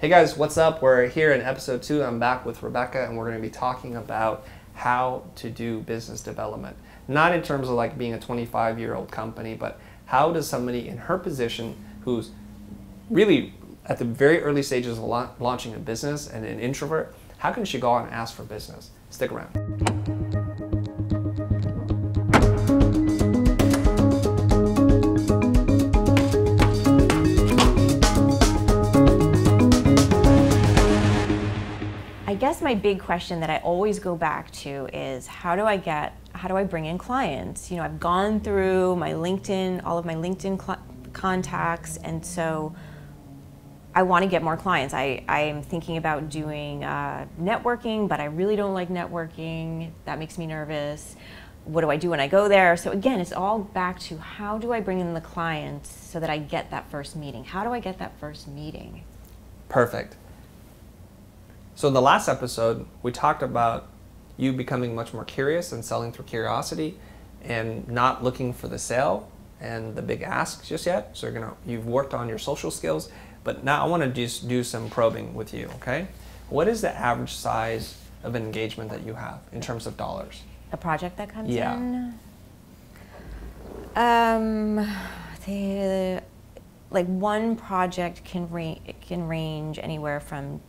Hey guys, what's up? We're here in episode 2. I'm back with Rebecca and we're going to be talking about how to do business development. Not in terms of like being a 25-year-old company, but how does somebody in her position who's really at the very early stages of launching a business and an introvert, how can she go out and ask for business? Stick around. I guess my big question that I always go back to is how do I bring in clients? You know, I've gone through my LinkedIn, all of my LinkedIn contacts, and so I want to get more clients. I'm thinking about doing networking, but I really don't like networking. That makes me nervous. What do I do when I go there? So again, it's all back to how do I bring in the clients so that I get that first meeting? How do I get that first meeting? Perfect. So in the last episode, we talked about you becoming much more curious and selling through curiosity and not looking for the sale and the big ask just yet. So you've worked on your social skills, but now I want to just do some probing with you, okay? What is the average size of engagement that you have in terms of dollars? A project that comes in? Like one project can range anywhere from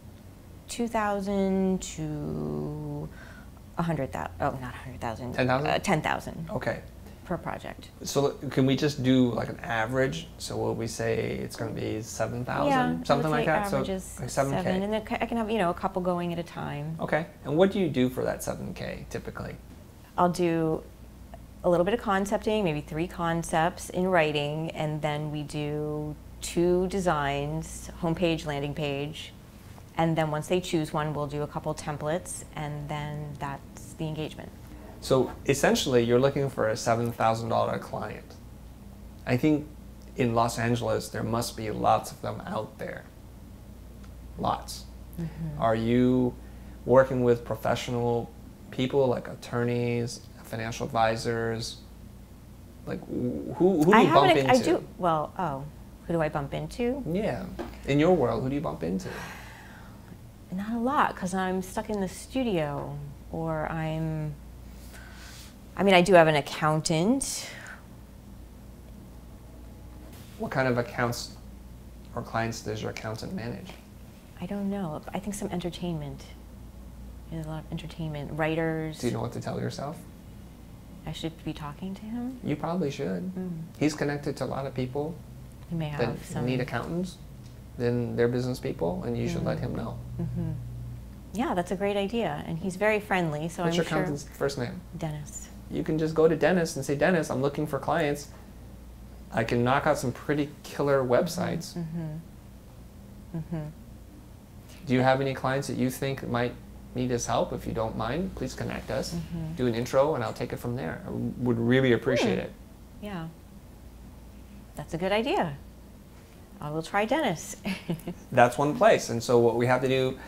2,000 to 100,000. Oh, not 100,000. 10,000? 10,000. Okay. Per project. So can we just do like an average? So will we say it's going to be 7,000, yeah, something like that? So like 7K. And then I can have, a couple going at a time. Okay. And what do you do for that 7K typically? I'll do a little bit of concepting, maybe 3 concepts in writing, and then we do 2 designs, homepage, landing page. And then once they choose one, we'll do a couple templates, and then that's the engagement. So essentially, you're looking for a $7,000 client. I think in Los Angeles, there must be lots of them out there. Lots. Mm-hmm. Are you working with professional people like attorneys, financial advisors? Like who do you bump into? Who do I bump into? Yeah. In your world, who do you bump into? Not a lot, because I'm stuck in the studio, or I do have an accountant. What kind of accounts or clients does your accountant manage? I don't know. I think some entertainment. There's a lot of entertainment. Writers. Do you know what to tell yourself? I should be talking to him? You probably should. Mm. He's connected to a lot of people he may have that need accountants. Then they're business people, and you should let him know. Mm-hmm. Yeah, that's a great idea, and he's very friendly, so What's your accountant's first name? Dennis. You can just go to Dennis and say, Dennis, I'm looking for clients. I can knock out some pretty killer websites. Mm-hmm. Mm-hmm. Do you have any clients that you think might need his help? If you don't mind, please connect us. Mm-hmm. Do an intro, and I'll take it from there. I would really appreciate it. Yeah, that's a good idea. I will try Dennis. That's one place, and so what we have to do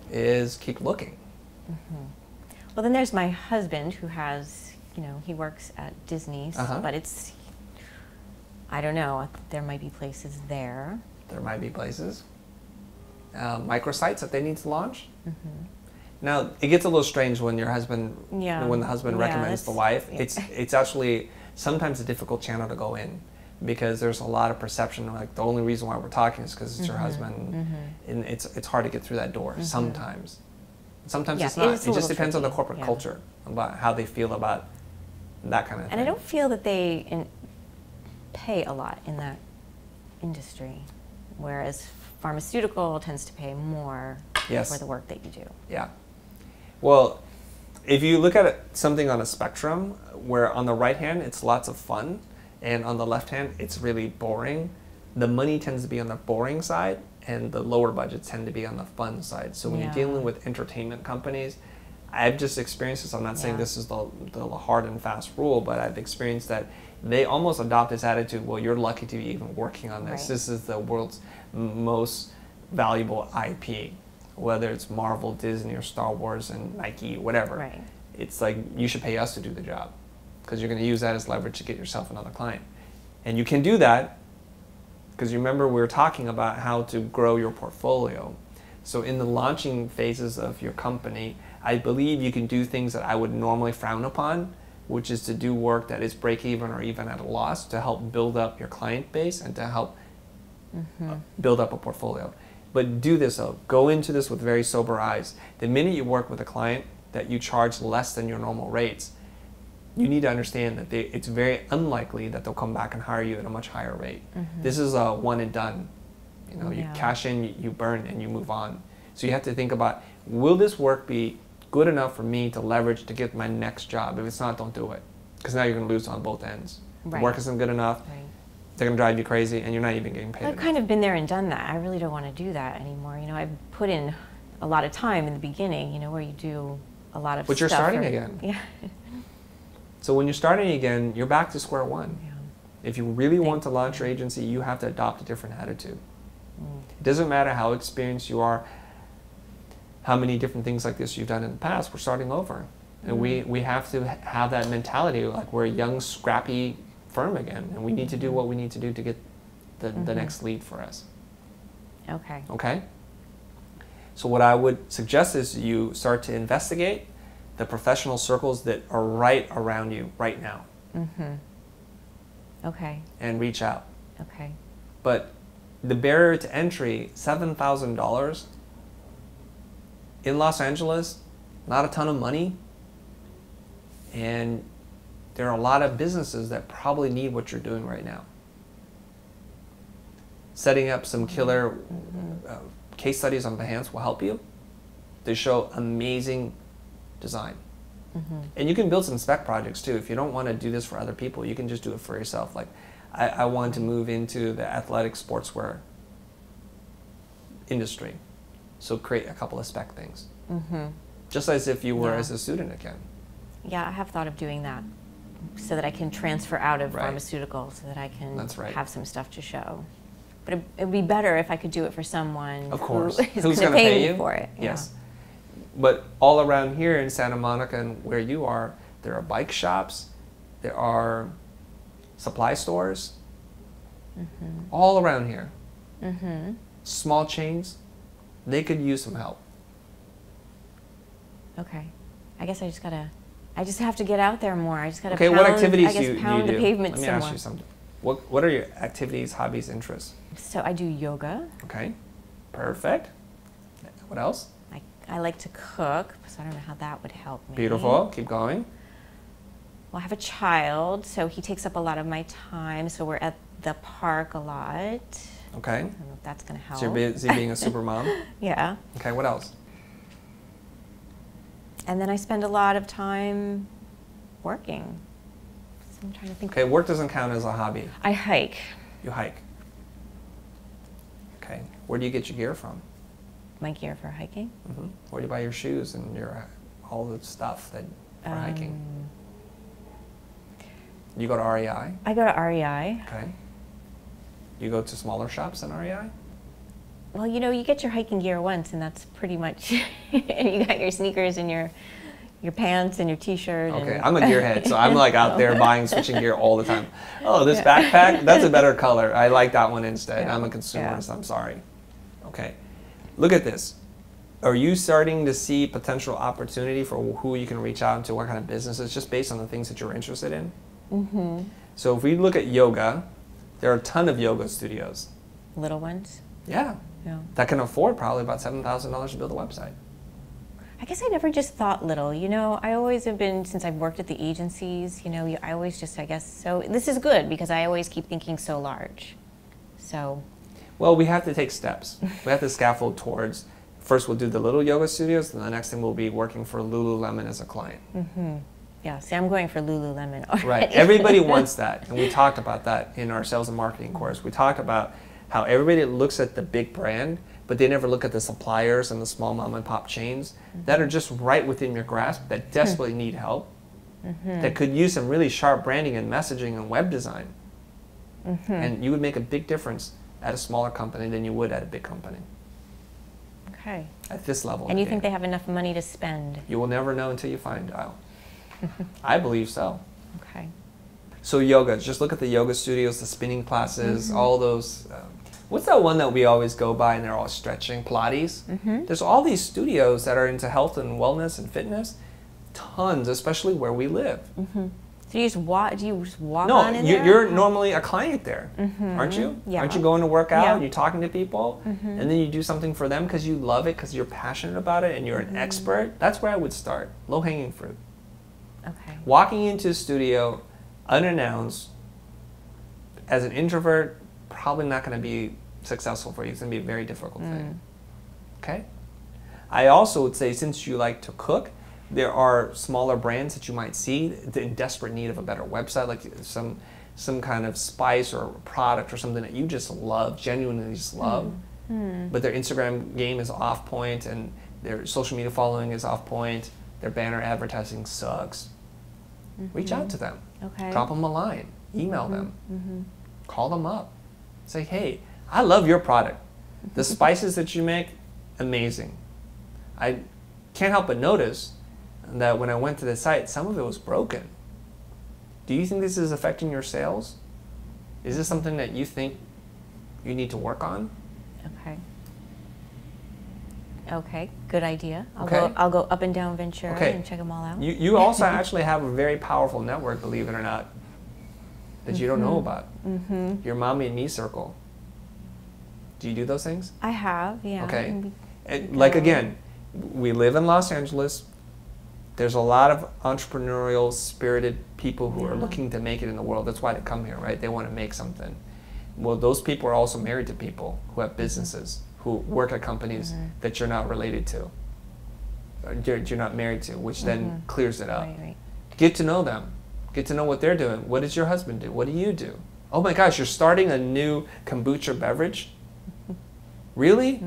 is keep looking. Mm-hmm. Well, then there's my husband who has, he works at Disney, but I don't know, there might be places there. There might be places. Microsites that they need to launch. Mm-hmm. Now, it gets a little strange when your husband, when the husband recommends the wife. It's actually sometimes a difficult channel to go in, because there's a lot of perception, like the only reason why we're talking is because it's your husband, and it's hard to get through that door sometimes. Sometimes it's not. It just depends on the corporate culture, about how they feel about that kind of thing. And I don't feel that they pay a lot in that industry, whereas pharmaceutical tends to pay more for the work that you do. Yeah. Well, if you look at something on a spectrum, where on the right hand it's lots of fun, and on the left hand, it's really boring. The money tends to be on the boring side, and the lower budgets tend to be on the fun side. So when you're dealing with entertainment companies, I've just experienced this. I'm not saying this is the hard and fast rule, but I've experienced that they almost adopt this attitude, well, you're lucky to be even working on this. Right. This is the world's most valuable IP, whether it's Marvel, Disney, or Star Wars, and Nike, whatever. Right. It's like, you should pay us to do the job, because you're going to use that as leverage to get yourself another client. And you can do that because you remember we were talking about how to grow your portfolio. So in the launching phases of your company, I believe you can do things that I would normally frown upon, which is to do work that is break even or even at a loss to help build up your client base and to help build up a portfolio. But do this though, go into this with very sober eyes. The minute you work with a client that you charge less than your normal rates, you need to understand that it's very unlikely that they'll come back and hire you at a much higher rate. This is a one and done. You know, you cash in, you burn, and you move on. So you have to think about, will this work be good enough for me to leverage to get my next job? If it's not, don't do it. Because now you're going to lose on both ends. The work isn't good enough, they're going to drive you crazy, and you're not even getting paid I've enough. kind of been there and done that. I really don't want to do that anymore. You know, I've put in a lot of time in the beginning, you know, where you do a lot of stuff. But you're starting again. Yeah. So when you're starting again, you're back to square one. If you really want to launch your agency, you have to adopt a different attitude. It doesn't matter how experienced you are, how many different things like this you've done in the past, we're starting over. And we have to have that mentality, like we're a young, scrappy firm again, and we need to do what we need to do to get the next lead for us. Okay. Okay? So what I would suggest is you start to investigate the professional circles that are right around you right now. Okay. And reach out. Okay. But the barrier to entry, $7,000 in Los Angeles, not a ton of money, and there are a lot of businesses that probably need what you're doing right now. Setting up some killer case studies on Behance will help you. They show amazing design. And you can build some spec projects too. If you don't want to do this for other people, you can just do it for yourself. Like, I wanted to move into the athletic sportswear industry. So create a couple of spec things. Just as if you were as a student again. Yeah, I have thought of doing that so that I can transfer out of pharmaceuticals, so that I can have some stuff to show. But it would be better if I could do it for someone who's going to pay me for it. Yes. But all around here in Santa Monica and where you are, there are bike shops, there are supply stores, all around here. Small chains, they could use some help. Okay. I guess I just have to get out there more. I just got to what activities do you pound do? the pavement Let me some ask more. you something. What are your activities, hobbies, interests? So I do yoga. Okay, perfect. What else? I like to cook, so I don't know how that would help me. Beautiful, keep going. Well, I have a child, so he takes up a lot of my time, so we're at the park a lot. Okay. I don't know if that's going to help. So you're busy being a super mom? Yeah. Okay, what else? And then I spend a lot of time working. So I'm trying to think. Okay, work doesn't count as a hobby. I hike. You hike. Okay, where do you get your gear from? My gear for hiking? Where do you buy your shoes and all the stuff for hiking? You go to REI? I go to REI. Okay. You go to smaller shops than REI? Well, you know, you get your hiking gear once, and that's pretty much. And you got your sneakers and your pants and your T-shirt. Okay, I'm a gearhead, so I'm like out there buying, switching gear all the time. Oh, this backpack, that's a better color. I like that one instead. I'm a consumerist, I'm sorry. Okay, look at this. Are you starting to see potential opportunity for who you can reach out to, what kind of businesses, just based on the things that you're interested in? So if we look at yoga, there are a ton of yoga studios. Little ones? Yeah. That can afford probably about $7,000 to build a website. I guess I never just thought little. You know, I always have been, since I've worked at the agencies, you know, I always just, I guess, so this is good because I always keep thinking so large. So. Well, we have to take steps. We have to scaffold towards, first we'll do the little yoga studios, and the next thing we'll be working for Lululemon as a client. Yeah, see, I'm going for Lululemon already. Right, everybody wants that, and we talked about that in our sales and marketing course. We talked about how everybody looks at the big brand, but they never look at the suppliers and the small mom and pop chains that are just right within your grasp, that desperately need help, that could use some really sharp branding and messaging and web design. And you would make a big difference at a smaller company than you would at a big company. Okay. At this level. And you think they have enough money to spend? You will never know until you find out. I believe so. Okay. So yoga, just look at the yoga studios, the spinning classes, all those What's that one that we always go by and they're all stretching? Pilates? There's all these studios that are into health and wellness and fitness. Tons, especially where we live. So you just walk, do you just walk No, on in there? you're normally a client there, aren't you? Yeah. Aren't you going to work out, Yeah. and you're talking to people, and then you do something for them because you love it, because you're passionate about it, and you're an expert? That's where I would start. Low-hanging fruit. Okay. Walking into a studio unannounced, as an introvert, probably not going to be successful for you. It's going to be a very difficult thing. Okay? I also would say, since you like to cook, there are smaller brands that you might see in desperate need of a better website, like some kind of spice or product or something that you just love, genuinely just love, but their Instagram game is off point and their social media following is off point, their banner advertising sucks. Reach out to them. Okay. Drop them a line. Email them. Call them up. Say, hey, I love your product. The spices that you make, amazing. I can't help but notice that when I went to the site, some of it was broken. Do you think this is affecting your sales? Is this something that you think you need to work on? Okay. Okay, good idea. Okay. I'll go up and down Ventura and check them all out. You also actually have a very powerful network, believe it or not, that you don't know about. Your mommy and me circle. Do you do those things? I have, yeah. Okay. And like again, we live in Los Angeles. There's a lot of entrepreneurial, spirited people who are looking to make it in the world. That's why they come here, right? They want to make something. Well, those people are also married to people who have businesses, who work at companies that you're not related to, or you're not married to, which then clears it up. Right. Get to know them. Get to know what they're doing. What does your husband do? What do you do? Oh my gosh, you're starting a new kombucha beverage? Really?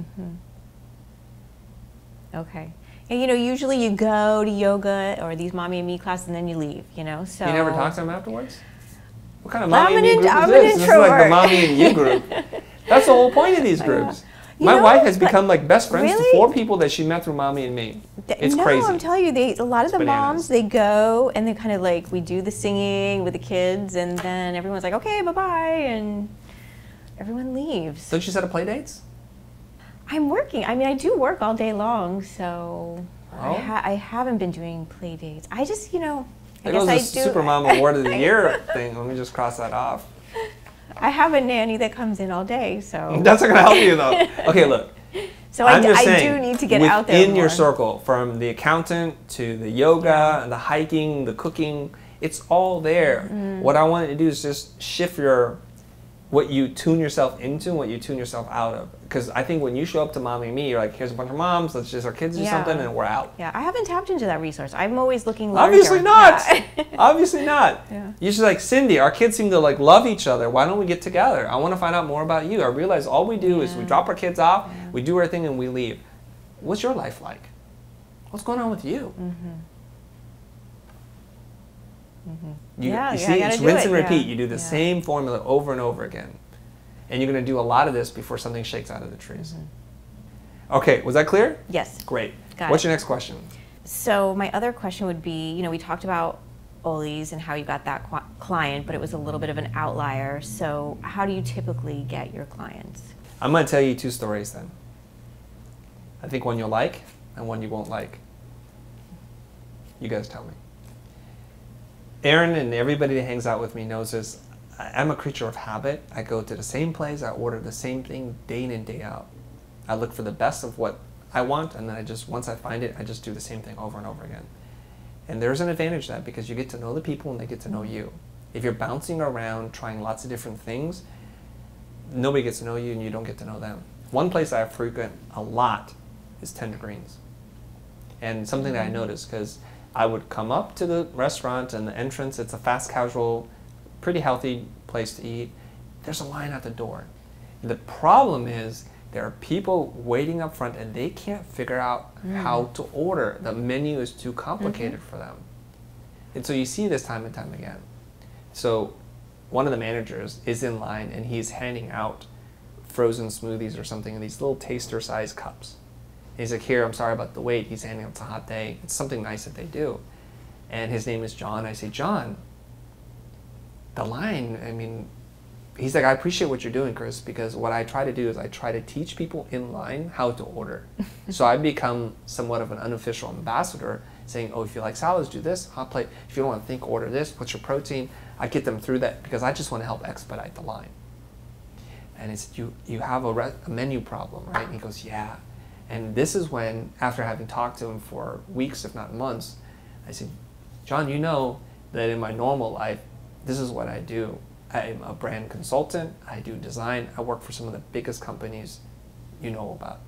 Okay. And usually you go to yoga or these mommy and me classes and then you leave, so. You never talk to them afterwards? What kind of mommy and me group I'm is an this? This is like the introvert. mommy and you group. That's the whole point of these groups. My wife has become like best friends to 4 people that she met through mommy and me. It's crazy. No, I'm telling you, a lot of the bananas. moms, they go and they kind of like, we do the singing with the kids and then everyone's like, okay, bye-bye, and everyone leaves. Don't you set up play dates? I'm working. I mean, I do work all day long, so Oh. I haven't been doing play dates. I just, I There guess goes I the do. Supermom Award of the Year thing. Let me just cross that off. I have a nanny that comes in all day, so. That's not going to help you, though. Okay, look. So I'm I just do saying, need to get out there within your more. circle, from the accountant to the yoga, and the hiking, the cooking, it's all there. What I wanted to do is just shift what you tune yourself into and what you tune yourself out of. Because I think when you show up to mommy and me, you're like, here's a bunch of moms, let's just our kids do something, and we're out. Yeah, I haven't tapped into that resource. I'm always looking larger. Obviously not. Yeah. Obviously not. Yeah. You're just like, Cindy, our kids seem to like love each other. Why don't we get together? I want to find out more about you. I realize all we do is we drop our kids off, we do our thing, and we leave. What's your life like? What's going on with you? You see, it's rinse and repeat. You do the same formula over and over again. And you're going to do a lot of this before something shakes out of the trees. Okay, was that clear? Yes. Great. Got What's it. your next question? So my other question would be, we talked about Ollie's and how you got that client, but it was a little bit of an outlier. So how do you typically get your clients? I'm going to tell you 2 stories then. I think one you'll like and one you won't like. You guys tell me. Aaron and everybody that hangs out with me knows this. I'm a creature of habit. I go to the same place. I order the same thing day in and day out. I look for the best of what I want, and then once I find it, I just do the same thing over and over again. And there's an advantage to that because you get to know the people and they get to know you. If you're bouncing around trying lots of different things, nobody gets to know you and you don't get to know them. One place I frequent a lot is Tender Greens. And something that I noticed, because I would come up to the restaurant and the entrance, it's a fast casual, pretty healthy place to eat. There's a line at the door. The problem is there are people waiting up front and they can't figure out how to order. The menu is too complicated for them. And so you see this time and time again. So one of the managers is in line and he's handing out frozen smoothies or something in these little taster-sized cups. And he's like, here, I'm sorry about the wait. He's handing out, it's a hot day. It's something nice that they do. And his name is John. I say, John, the line, I mean, he's like, I appreciate what you're doing, Chris, because what I try to do is I try to teach people in line how to order. So I become somewhat of an unofficial ambassador, saying, oh, if you like salads, do this, hot plate. If you don't want to think, order this, what's your protein? I get them through that because I just want to help expedite the line. And he said, you have a menu problem, right? And he goes, yeah. And this is when, after having talked to him for weeks, if not months, I said, John, you know that in my normal life, this is what I do. I'm a brand consultant, I do design, I work for some of the biggest companies you know about.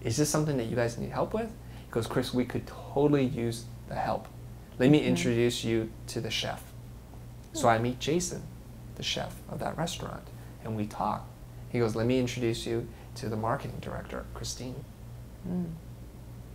Is this something that you guys need help with? He goes, Chris, we could totally use the help. Let me introduce you to the chef. So I meet Jason, the chef of that restaurant, and we talk. He goes, let me introduce you to the marketing director, Christine.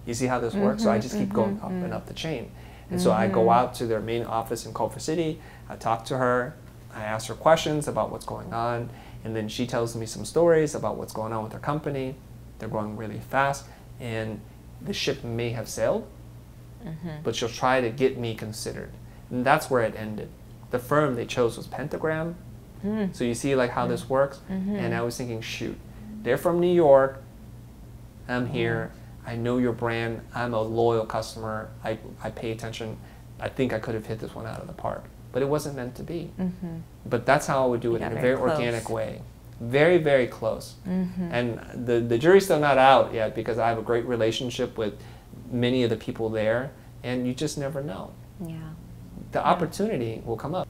You see how this works? So I just keep going up and up the chain. And so I go out to their main office in Culver City, I talk to her, I ask her questions about what's going on, and then she tells me some stories about what's going on with her company. They're growing really fast, and the ship may have sailed, but she'll try to get me considered. And that's where it ended. The firm they chose was Pentagram. So you see like how this works? And I was thinking, shoot, they're from New York, I'm here, I know your brand, I'm a loyal customer, I pay attention. I think I could have hit this one out of the park. But it wasn't meant to be. But that's how I would do it, in a very organic way. Very, very close. And the jury's still not out yet because I have a great relationship with many of the people there, and you just never know. Yeah. The opportunity will come up.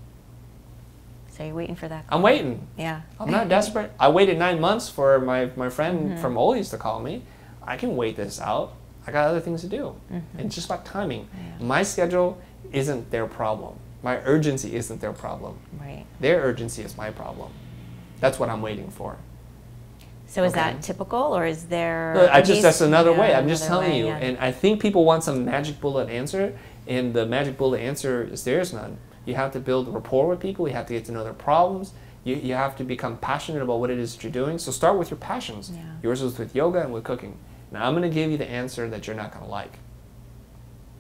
So you're waiting for that call. I'm waiting. Yeah. I'm not desperate. I waited 9 months for my friend from Ollie's to call me. I can wait this out. I got other things to do. And it's just about timing. My schedule isn't their problem. My urgency isn't their problem. Right. Their urgency is my problem. That's what I'm waiting for. So is that typical, or is there? That's another way. I'm just telling you. And I think people want some magic bullet answer, and the magic bullet answer is there's none. You have to build rapport with people. You have to get to know their problems. You have to become passionate about what it is that you're doing. So start with your passions. Yours is with yoga and with cooking. Now I'm going to give you the answer that you're not going to like.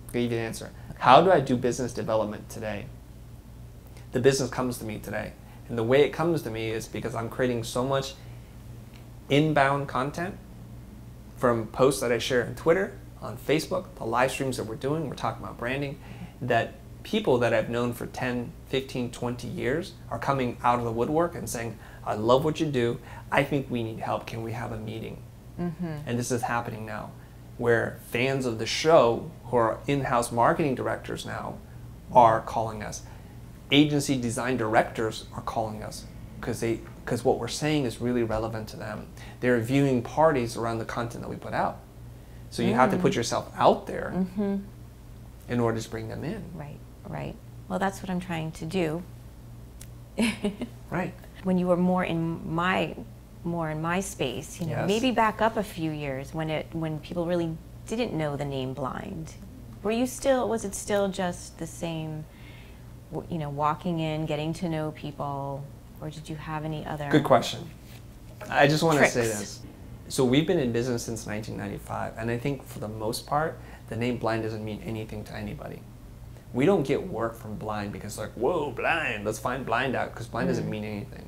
I'll give you the answer. How do I do business development today? The business comes to me today. And the way it comes to me is because I'm creating so much inbound content from posts that I share on Twitter, on Facebook, the live streams that we're doing, we're talking about branding, that people that I've known for 10, 15, 20 years are coming out of the woodwork and saying, I love what you do, I think we need help, can we have a meeting? And this is happening now, where fans of the show who are in-house marketing directors now are calling us. Agency design directors are calling us because what we're saying is really relevant to them. They're viewing parties around the content that we put out. So you have to put yourself out there in order to bring them in. Right, right. Well, that's what I'm trying to do. Right. When you were more in my space, you know, maybe back up a few years when people really didn't know the name Blind. Was it still just the same, you know, walking in, getting to know people, or did you have any other? Good question. I just want tricks? to say this. So we've been in business since 1995, and I think for the most part, the name Blind doesn't mean anything to anybody. We don't get work from Blind because like, whoa, Blind, let's find Blind out, because Blind doesn't mean anything.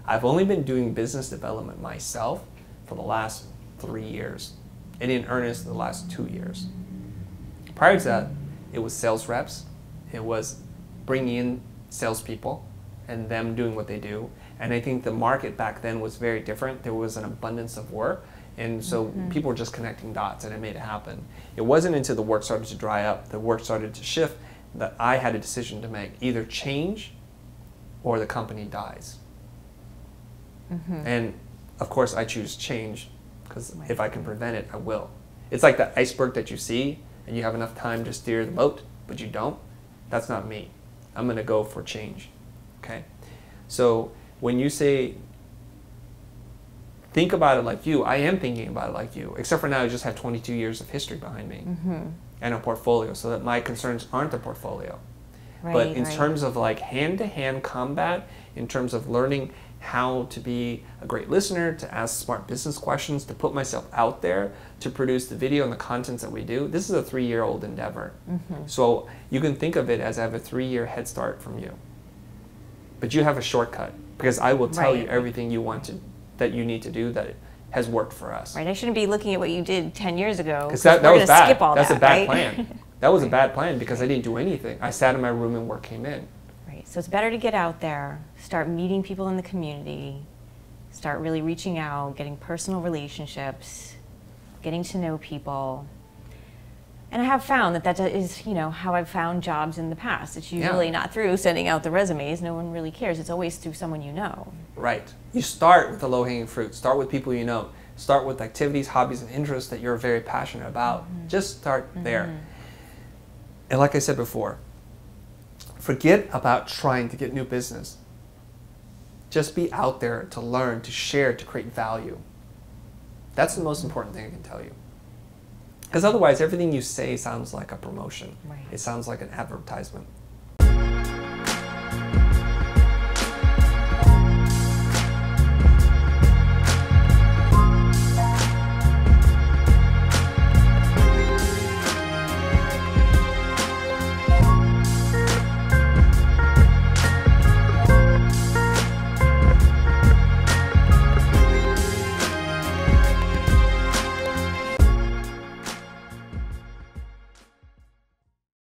I've only been doing business development myself for the last 3 years, and in earnest the last 2 years. Prior to that, it was sales reps, it was bringing in salespeople and them doing what they do. And I think the market back then was very different. There was an abundance of work, and so people were just connecting dots, and it made it happen. It wasn't until the work started to dry up, the work started to shift, that I had a decision to make. Either change or the company dies. And of course I choose change, because if I can prevent it, I will. It's like the iceberg that you see and you have enough time to steer the boat, but you don't. That's not me. I'm going to go for change. Okay? So when you say, think about it like you, I am thinking about it like you, except for now I just have 22 years of history behind me and a portfolio, so that my concerns aren't a portfolio. But in terms of like hand-to-hand combat, in terms of learning how to be a great listener, to ask smart business questions, to put myself out there, to produce the video and the contents that we do, this is a 3-year-old endeavor. So you can think of it as I have a 3-year head start from you. But you have a shortcut. because I will tell you Right. everything you want to, that you need to do that has worked for us. Right, I shouldn't be looking at what you did 10 years ago. Because that we're was gonna bad. skip all That's that, a bad right? plan. That was a bad plan because I didn't do anything. I sat in my room and work came in. Right, so it's better to get out there, start meeting people in the community, start really reaching out, getting personal relationships, getting to know people. And I have found that that is, you know, how I've found jobs in the past. It's usually not through sending out the resumes. No one really cares. It's always through someone you know. Right. You start with the low-hanging fruit. Start with people you know. Start with activities, hobbies, and interests that you're very passionate about. Just start there. And like I said before, forget about trying to get new business. Just be out there to learn, to share, to create value. That's the most important thing I can tell you. Because otherwise, everything you say sounds like a promotion. Right. It sounds like an advertisement.